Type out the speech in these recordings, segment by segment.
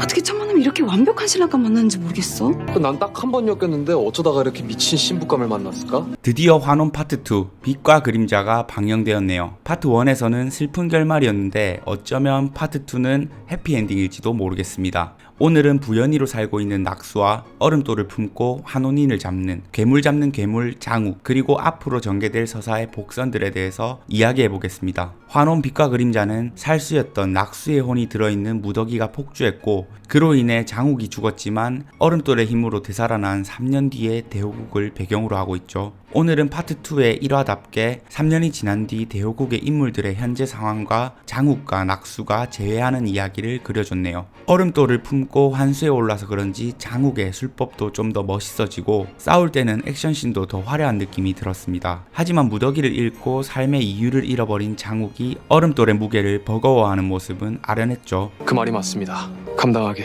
어떻게 천만남이 이렇게 완벽한 신랑과 만났는지 모르겠어. 난 딱 한 번 엮였는데 어쩌다가 이렇게 미친 신부감을 만났을까? 드디어 환혼 파트 2 빛과 그림자가 방영되었네요. 파트 1에서는 슬픈 결말이었는데 어쩌면 파트 2는 해피엔딩일지도 모르겠습니다. 오늘은 부연이로 살고 있는 낙수와 얼음돌을 품고 환혼인을 잡는 괴물 장욱, 그리고 앞으로 전개될 서사의 복선들에 대해서 이야기해보겠습니다. 환혼 빛과 그림자는 살수였던 낙수의 혼이 들어있는 무더기가 폭주했고, 그로 인해 장욱이 죽었지만 얼음돌의 힘으로 되살아난 3년 뒤의 대호국을 배경으로 하고 있죠. 오늘은 파트 2의 1화답게 3년이 지난 뒤 대호국의 인물들의 현재 상황과 장욱과 낙수가 재회하는 이야기를 그려줬네요. 얼음돌을 품고 환수에 올라서 그런지 장욱의 술법도 좀 더 멋있어지고 싸울 때는 액션씬도 더 화려한 느낌이 들었습니다. 하지만 무더기를 잃고 삶의 이유를 잃어버린 장욱이 얼음돌의 무게를 버거워하는 모습은 아련했죠. 그 말이 맞습니다. 감당하기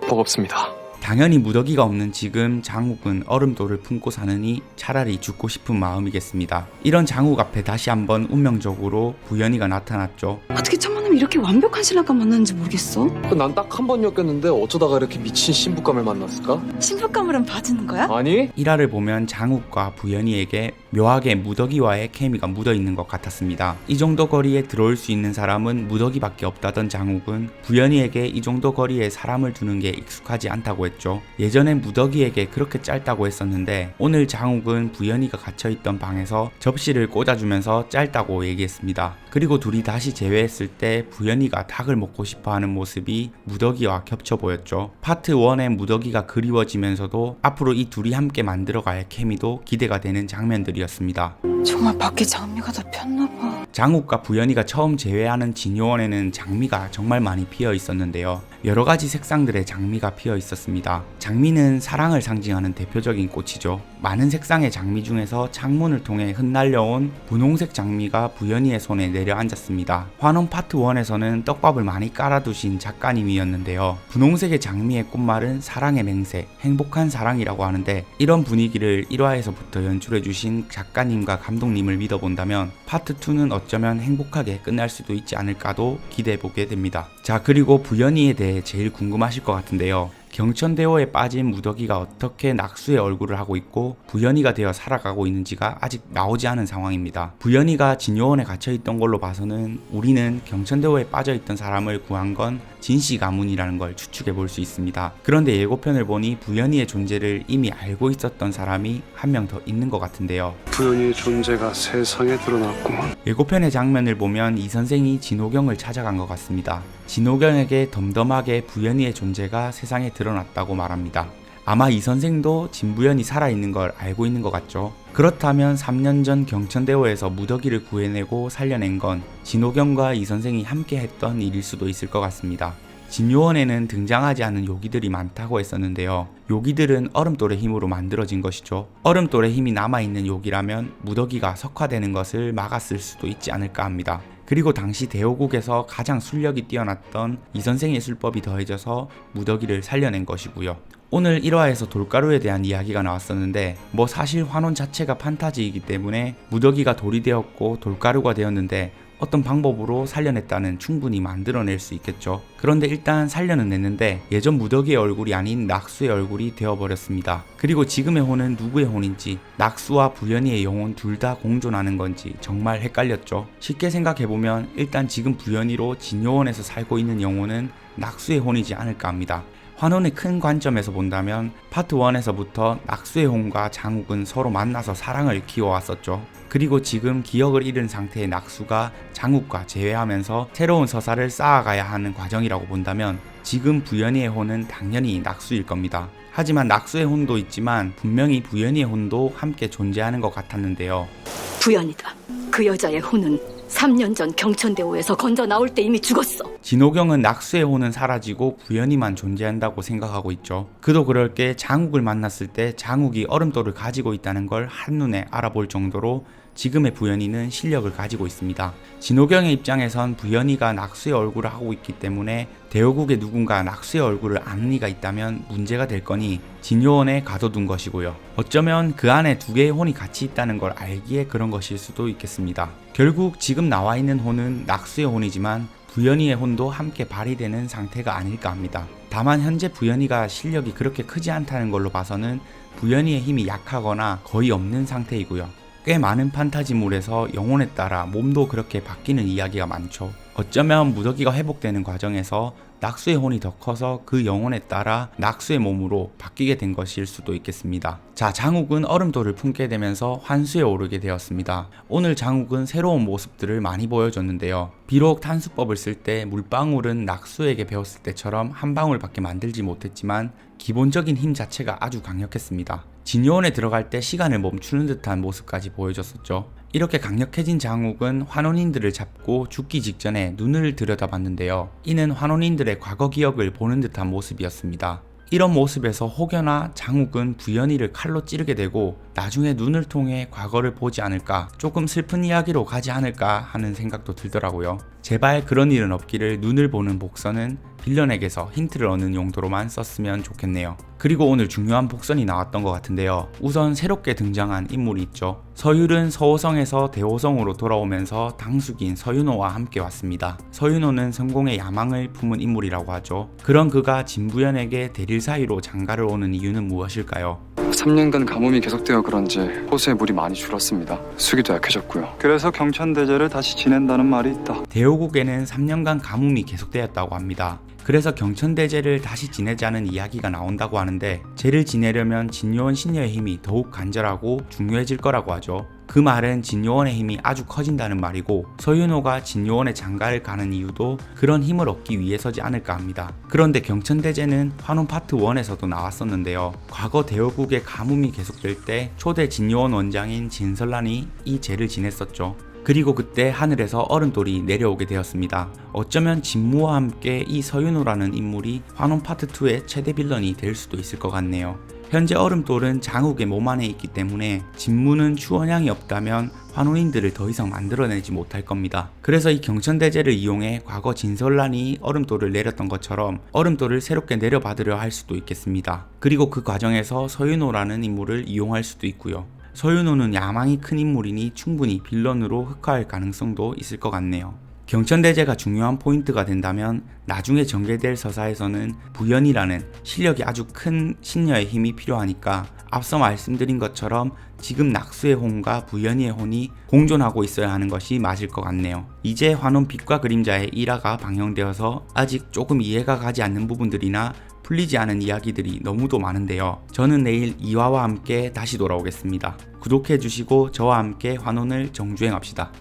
버겁습니다. 당연히 무더기가 없는 지금 장욱은 얼음돌을 품고 사느니 차라리 죽고 싶은 마음이겠습니다. 이런 장욱 앞에 다시 한번 운명적으로 부연이가 나타났죠. 어떻게 천만남이 이렇게 완벽한 신랑과 만났는지 모르겠어. 난 딱 한 번 엮였는데 어쩌다가 이렇게 미친 신부감을 만났을까? 신부감을은 봐주는 거야? 아니? 1화를 보면 장욱과 부연이에게 묘하게 무더기와의 케미가 묻어있는 것 같았습니다. 이 정도 거리에 들어올 수 있는 사람은 무더기밖에 없다던 장욱은 부연이에게 이 정도 거리에 사람을 두는 게 익숙하지 않다고 했죠. 예전엔 무더기에게 그렇게 짧다고 했었는데 오늘 장욱은 부연이가 갇혀있던 방에서 접시를 꽂아주면서 짧다고 얘기했습니다. 그리고 둘이 다시 재회했을 때 부연이가 닭을 먹고 싶어하는 모습이 무더기와 겹쳐 보였죠. 파트 1의 무더기가 그리워지면서도 앞으로 이 둘이 함께 만들어갈 케미도 기대가 되는 장면들이었습니다. 정말 밖에 장미가 다 폈나봐. 장욱과 부연이가 처음 재회하는 진요원에는 장미가 정말 많이 피어 있었는데요. 여러가지 색상들의 장미가 피어 있었습니다. 장미는 사랑을 상징하는 대표적인 꽃이죠. 많은 색상의 장미 중에서 창문을 통해 흩날려온 분홍색 장미가 부연이의 손에 내려앉았습니다. 환원 파트 1에서는 떡밥을 많이 깔아두신 작가님이었는데요. 분홍색의 장미의 꽃말은 사랑의 맹세, 행복한 사랑이라고 하는데, 이런 분위기를 1화에서부터 연출해주신 작가님과 감독님을 믿어본다면 파트 2는 어쩌면 행복하게 끝날 수도 있지 않을까도 기대해보게 됩니다. 자, 그리고 부연이에 대해 제일 궁금하실 것 같은데요. 경천대호에 빠진 무더기가 어떻게 낙수의 얼굴을 하고 있고 부연이가 되어 살아가고 있는지가 아직 나오지 않은 상황입니다. 부연이가 진요원에 갇혀있던 걸로 봐서는 우리는 경천대호에 빠져있던 사람을 구한 건 진씨 가문이라는 걸 추측해 볼 수 있습니다. 그런데 예고편을 보니 부연이의 존재를 이미 알고 있었던 사람이 한 명 더 있는 것 같은데요. 부연이의 존재가 세상에 드러났구만. 예고편의 장면을 보면 이 선생이 진호경을 찾아간 것 같습니다. 진호경에게 덤덤하게 부연이의 존재가 세상에 드러났다고 말합니다. 아마 이 선생도 진부연이 살아있는 걸 알고 있는 것 같죠. 그렇다면 3년 전 경천대호에서 무더기를 구해내고 살려낸 건 진호경과 이 선생이 함께 했던 일일 수도 있을 것 같습니다. 진요원에는 등장하지 않은 요기들이 많다고 했었는데요. 요기들은 얼음돌의 힘으로 만들어진 것이죠. 얼음돌의 힘이 남아있는 요기라면 무더기가 석화되는 것을 막았을 수도 있지 않을까 합니다. 그리고 당시 대호국에서 가장 술력이 뛰어났던 이 선생의 술법이 더해져서 무더기를 살려낸 것이고요. 오늘 1화에서 돌가루에 대한 이야기가 나왔었는데 사실 환혼 자체가 판타지이기 때문에 무더기가 돌이 되었고 돌가루가 되었는데 어떤 방법으로 살려냈다는 충분히 만들어낼 수 있겠죠. 그런데 일단 살려는 냈는데 예전 무더기의 얼굴이 아닌 낙수의 얼굴이 되어버렸습니다. 그리고 지금의 혼은 누구의 혼인지, 낙수와 부연이의 영혼 둘 다 공존하는 건지 정말 헷갈렸죠. 쉽게 생각해보면 일단 지금 부연이로 진요원에서 살고 있는 영혼은 낙수의 혼이지 않을까 합니다. 환혼의 큰 관점에서 본다면 파트 1에서부터 낙수의 혼과 장욱은 서로 만나서 사랑을 키워왔었죠. 그리고 지금 기억을 잃은 상태의 낙수가 장욱과 재회하면서 새로운 서사를 쌓아가야 하는 과정이라고 본다면 지금 부연이의 혼은 당연히 낙수일 겁니다. 하지만 낙수의 혼도 있지만 분명히 부연이의 혼도 함께 존재하는 것 같았는데요. 부연이다. 그 여자의 혼은 3년 전 경천대호에서 건져 나올 때 이미 죽었어. 진호경은 낙수의 혼은 사라지고 부연이만 존재한다고 생각하고 있죠. 그도 그럴 게 장욱을 만났을 때 장욱이 얼음돌을 가지고 있다는 걸 한눈에 알아볼 정도로 지금의 부연이는 실력을 가지고 있습니다. 진호경의 입장에선 부연이가 낙수의 얼굴을 하고 있기 때문에 대호국에 누군가 낙수의 얼굴을 아는 이가 있다면 문제가 될 거니 진요원에 가둬둔 것이고요. 어쩌면 그 안에 두 개의 혼이 같이 있다는 걸 알기에 그런 것일 수도 있겠습니다. 결국 지금 나와 있는 혼은 낙수의 혼이지만 부연이의 혼도 함께 발휘되는 상태가 아닐까 합니다. 다만 현재 부연이가 실력이 그렇게 크지 않다는 걸로 봐서는 부연이의 힘이 약하거나 거의 없는 상태이고요. 꽤 많은 판타지물에서 영혼에 따라 몸도 그렇게 바뀌는 이야기가 많죠. 어쩌면 무더기가 회복되는 과정에서 낙수의 혼이 더 커서 그 영혼에 따라 낙수의 몸으로 바뀌게 된 것일 수도 있겠습니다. 자, 장욱은 얼음돌을 품게 되면서 환수에 오르게 되었습니다. 오늘 장욱은 새로운 모습들을 많이 보여줬는데요. 비록 탄수법을 쓸 때 물방울은 낙수에게 배웠을 때처럼 한 방울밖에 만들지 못했지만 기본적인 힘 자체가 아주 강력했습니다. 진요원에 들어갈 때 시간을 멈추는 듯한 모습까지 보여줬었죠. 이렇게 강력해진 장욱은 환혼인들을 잡고 죽기 직전에 눈을 들여다봤는데요. 이는 환혼인들의 과거 기억을 보는 듯한 모습이었습니다. 이런 모습에서 혹여나 장욱은 부연이를 칼로 찌르게 되고 나중에 눈을 통해 과거를 보지 않을까, 조금 슬픈 이야기로 가지 않을까 하는 생각도 들더라고요. 제발 그런 일은 없기를 눈을 보는 복선은 빌런에게서 힌트를 얻는 용도로만 썼으면 좋겠네요. 그리고 오늘 중요한 복선이 나왔던 것 같은데요. 우선 새롭게 등장한 인물이 있죠. 서율은 서호성에서 대호성으로 돌아오면서 당숙인 서윤호와 함께 왔습니다. 서윤호는 성공의 야망을 품은 인물이라고 하죠. 그런 그가 진부연에게 대릴 사이로 장가를 오는 이유는 무엇일까요? 3년간 가뭄이 계속되어 그런지 호수의 물이 많이 줄었습니다. 수기도 약해졌고요. 그래서 경천대제를 다시 지낸다는 말이 있다. 대호국에는 3년간 가뭄이 계속되었다고 합니다. 그래서 경천대제를 다시 지내자는 이야기가 나온다고 하는데, 제를 지내려면 진요원 신녀의 힘이 더욱 간절하고 중요해질 거라고 하죠. 그 말은 진요원의 힘이 아주 커진다는 말이고, 서윤호가 진요원의 장가를 가는 이유도 그런 힘을 얻기 위해서지 않을까 합니다. 그런데 경천대제는 환혼 파트 1에서도 나왔었는데요. 과거 대호국의 가뭄이 계속될 때 초대 진요원 원장인 진설란이 이 제를 지냈었죠. 그리고 그때 하늘에서 얼음돌이 내려오게 되었습니다. 어쩌면 진무와 함께 이 서윤호라는 인물이 환혼 파트 2의 최대 빌런이 될 수도 있을 것 같네요. 현재 얼음돌은 장욱의 몸 안에 있기 때문에 진무는 추원향이 없다면 환혼인들을 더 이상 만들어내지 못할 겁니다. 그래서 이 경천대제를 이용해 과거 진설란이 얼음돌을 내렸던 것처럼 얼음돌을 새롭게 내려받으려 할 수도 있겠습니다. 그리고 그 과정에서 서윤호라는 인물을 이용할 수도 있고요. 서윤호는 야망이 큰 인물이니 충분히 빌런으로 흑화할 가능성도 있을 것 같네요. 경천대제가 중요한 포인트가 된다면 나중에 전개될 서사에서는 부연이라는 실력이 아주 큰 신녀의 힘이 필요하니까 앞서 말씀드린 것처럼 지금 낙수의 혼과 부연이의 혼이 공존하고 있어야 하는 것이 맞을 것 같네요. 이제 환혼 빛과 그림자의 1화가 방영되어서 아직 조금 이해가 가지 않는 부분들이나 풀리지 않은 이야기들이 너무도 많은데요. 저는 내일 2화와 함께 다시 돌아오겠습니다. 구독해주시고 저와 함께 환혼을 정주행합시다.